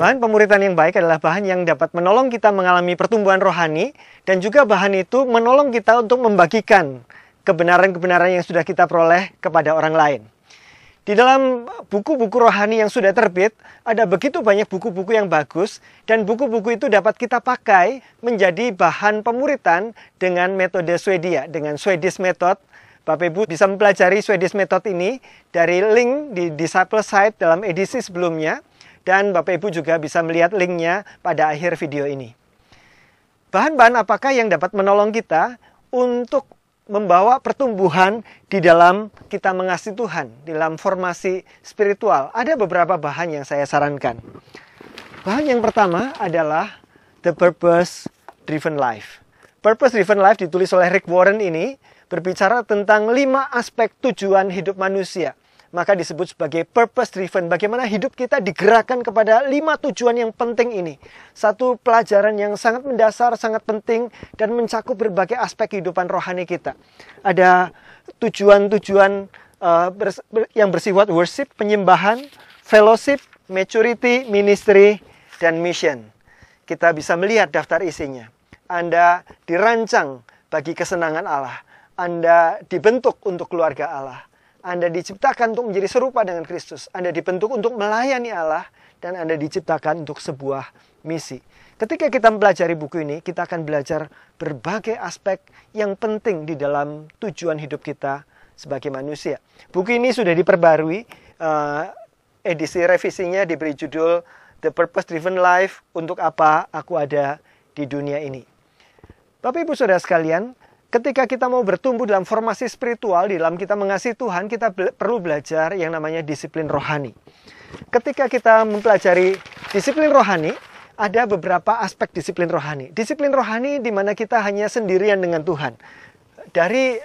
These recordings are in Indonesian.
Bahan pemuritan yang baik adalah bahan yang dapat menolong kita mengalami pertumbuhan rohani, dan juga bahan itu menolong kita untuk membagikan kebenaran-kebenaran yang sudah kita peroleh kepada orang lain. Di dalam buku-buku rohani yang sudah terbit, ada begitu banyak buku-buku yang bagus, dan buku-buku itu dapat kita pakai menjadi bahan pemuritan dengan metode Swedia, dengan Swedish Method. Bapak Ibu bisa mempelajari Swedish Method ini dari link di Disciple Site dalam edisi sebelumnya, dan Bapak Ibu juga bisa melihat linknya pada akhir video ini. Bahan-bahan apakah yang dapat menolong kita untuk membawa pertumbuhan di dalam kita mengasihi Tuhan, di dalam formasi spiritual? Ada beberapa bahan yang saya sarankan. Bahan yang pertama adalah The Purpose Driven Life. Purpose Driven Life ditulis oleh Rick Warren ini berbicara tentang 5 aspek tujuan hidup manusia. Maka disebut sebagai purpose driven. Bagaimana hidup kita digerakkan kepada 5 tujuan yang penting ini. Satu pelajaran yang sangat mendasar, sangat penting, dan mencakup berbagai aspek kehidupan rohani kita. Ada tujuan-tujuan yang bersifat worship, penyembahan, fellowship, maturity, ministry, dan mission. Kita bisa melihat daftar isinya. Anda dirancang bagi kesenangan Allah. Anda dibentuk untuk keluarga Allah. Anda diciptakan untuk menjadi serupa dengan Kristus. Anda dibentuk untuk melayani Allah. Dan Anda diciptakan untuk sebuah misi. Ketika kita mempelajari buku ini, kita akan belajar berbagai aspek yang penting di dalam tujuan hidup kita sebagai manusia. Buku ini sudah diperbarui. Edisi revisinya diberi judul The Purpose Driven Life, Untuk Apa Aku Ada di Dunia Ini. Bapak Ibu Saudara sekalian, ketika kita mau bertumbuh dalam formasi spiritual, di dalam kita mengasihi Tuhan, kita perlu belajar yang namanya disiplin rohani. Ketika kita mempelajari disiplin rohani, ada beberapa aspek disiplin rohani. Disiplin rohani di mana kita hanya sendirian dengan Tuhan. Dari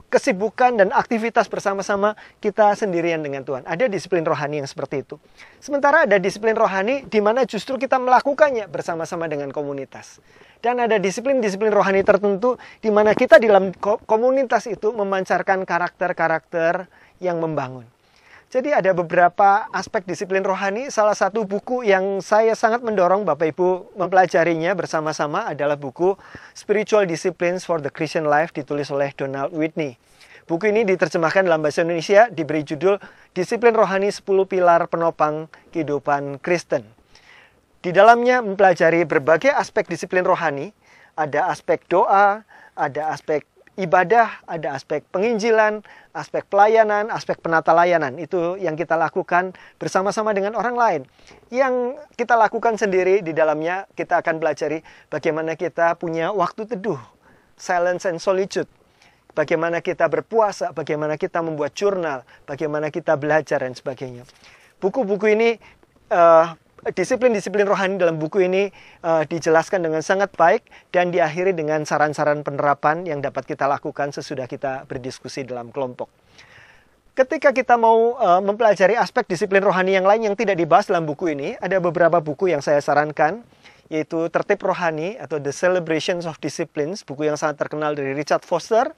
kesibukan dan aktivitas bersama-sama, kita sendirian dengan Tuhan. Ada disiplin rohani yang seperti itu. Sementara ada disiplin rohani di mana justru kita melakukannya bersama-sama dengan komunitas. Dan ada disiplin-disiplin rohani tertentu di mana kita di dalam komunitas itu memancarkan karakter-karakter yang membangun. Jadi ada beberapa aspek disiplin rohani. Salah satu buku yang saya sangat mendorong Bapak Ibu mempelajarinya bersama-sama adalah buku Spiritual Disciplines for the Christian Life, ditulis oleh Donald Whitney. Buku ini diterjemahkan dalam bahasa Indonesia, diberi judul Disiplin Rohani 10 Pilar Penopang Kehidupan Kristen. Di dalamnya mempelajari berbagai aspek disiplin rohani. Ada aspek doa, ada aspek ibadah, ada aspek penginjilan, aspek pelayanan, aspek penata layanan. Itu yang kita lakukan bersama-sama dengan orang lain. Yang kita lakukan sendiri di dalamnya, kita akan pelajari bagaimana kita punya waktu teduh, silence and solitude. Bagaimana kita berpuasa, bagaimana kita membuat jurnal, bagaimana kita belajar, dan sebagainya. Buku-buku ini, disiplin-disiplin rohani dalam buku ini dijelaskan dengan sangat baik dan diakhiri dengan saran-saran penerapan yang dapat kita lakukan sesudah kita berdiskusi dalam kelompok. Ketika kita mau mempelajari aspek disiplin rohani yang lain yang tidak dibahas dalam buku ini, ada beberapa buku yang saya sarankan, yaitu Tertib Rohani atau The Celebrations of Disciplines, buku yang sangat terkenal dari Richard Foster.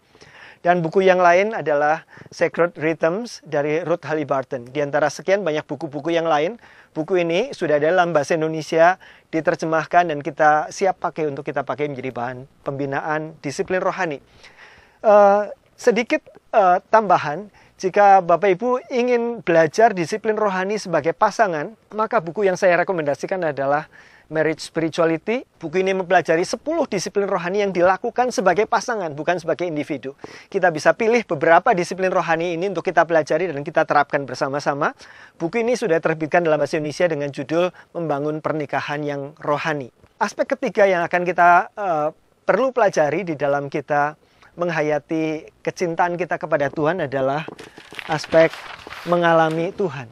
Dan buku yang lain adalah Sacred Rhythms dari Ruth Halliburton. Di antara sekian banyak buku-buku yang lain, buku ini sudah ada dalam bahasa Indonesia, diterjemahkan, dan kita siap pakai untuk kita pakai menjadi bahan pembinaan disiplin rohani. Sedikit tambahan, jika Bapak Ibu ingin belajar disiplin rohani sebagai pasangan, maka buku yang saya rekomendasikan adalah Marriage Spirituality. Buku ini mempelajari 10 disiplin rohani yang dilakukan sebagai pasangan, bukan sebagai individu. Kita bisa pilih beberapa disiplin rohani ini untuk kita pelajari dan kita terapkan bersama-sama. Buku ini sudah terbitkan dalam bahasa Indonesia dengan judul Membangun Pernikahan yang Rohani. Aspek ketiga yang akan kita perlu pelajari di dalam kita menghayati kecintaan kita kepada Tuhan adalah aspek mengalami Tuhan.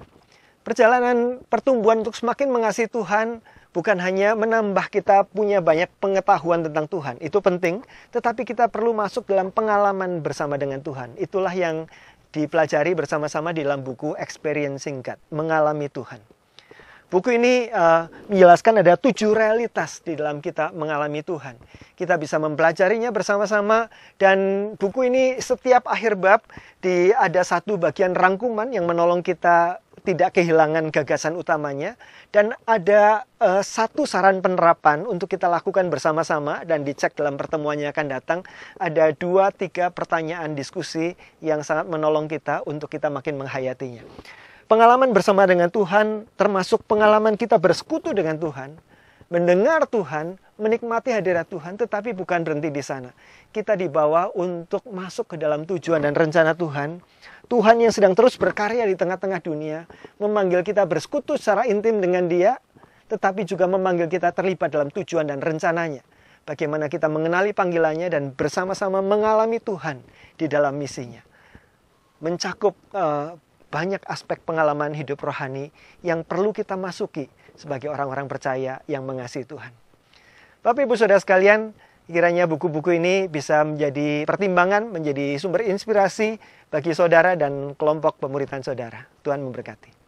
Perjalanan pertumbuhan untuk semakin mengasihi Tuhan bukan hanya menambah kita punya banyak pengetahuan tentang Tuhan, itu penting, tetapi kita perlu masuk dalam pengalaman bersama dengan Tuhan. Itulah yang dipelajari bersama-sama di dalam buku Experiencing God, Mengalami Tuhan. Buku ini menjelaskan ada 7 realitas di dalam kita mengalami Tuhan. Kita bisa mempelajarinya bersama-sama, dan buku ini setiap akhir bab ada satu bagian rangkuman yang menolong kita tidak kehilangan gagasan utamanya. Dan ada satu saran penerapan untuk kita lakukan bersama-sama dan dicek dalam pertemuannya akan datang. Ada 2-3 pertanyaan diskusi yang sangat menolong kita untuk kita makin menghayatinya. Pengalaman bersama dengan Tuhan termasuk pengalaman kita bersekutu dengan Tuhan, mendengar Tuhan, menikmati hadirat Tuhan, tetapi bukan berhenti di sana. Kita dibawa untuk masuk ke dalam tujuan dan rencana Tuhan. Tuhan yang sedang terus berkarya di tengah-tengah dunia, memanggil kita bersekutu secara intim dengan Dia, tetapi juga memanggil kita terlibat dalam tujuan dan rencananya. Bagaimana kita mengenali panggilannya dan bersama-sama mengalami Tuhan di dalam misinya. Mencakup banyak aspek pengalaman hidup rohani yang perlu kita masuki sebagai orang-orang percaya yang mengasihi Tuhan. Bapak Ibu Saudara sekalian, kiranya buku-buku ini bisa menjadi pertimbangan, menjadi sumber inspirasi bagi saudara dan kelompok pemuritan saudara. Tuhan memberkati.